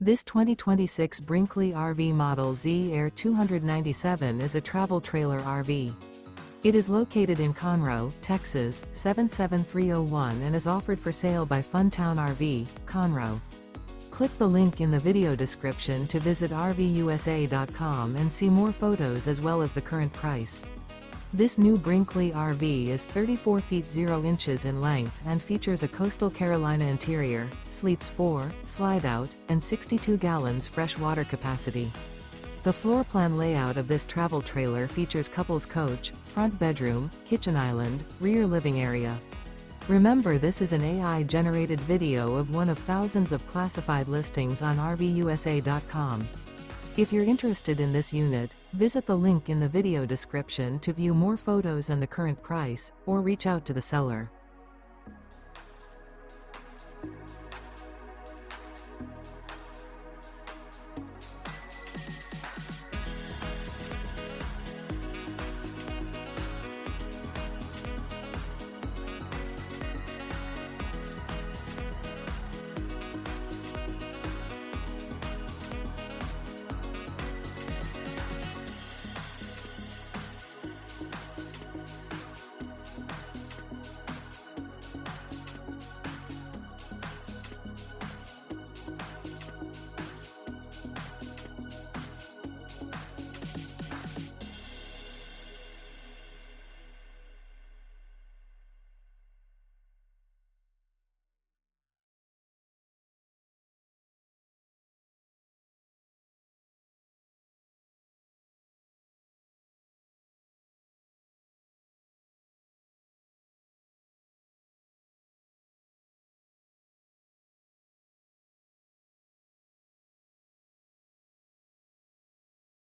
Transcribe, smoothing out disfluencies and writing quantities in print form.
This 2026 Brinkley RV Model Z Air 297 is a travel trailer RV. It is located in Conroe, Texas, 77301 and is offered for sale by Funtown RV, Conroe. Click the link in the video description to visit RVUSA.com and see more photos as well as the current price. This new Brinkley RV is 34 feet 0 inches in length and features a Coastal Carolina interior, sleeps 4, slide-out, and 62 gallons fresh water capacity. The floor plan layout of this travel trailer features couples coach, front bedroom, kitchen island, rear living area. Remember, this is an AI-generated video of one of thousands of classified listings on RVUSA.com. If you're interested in this unit, visit the link in the video description to view more photos and the current price, or reach out to the seller.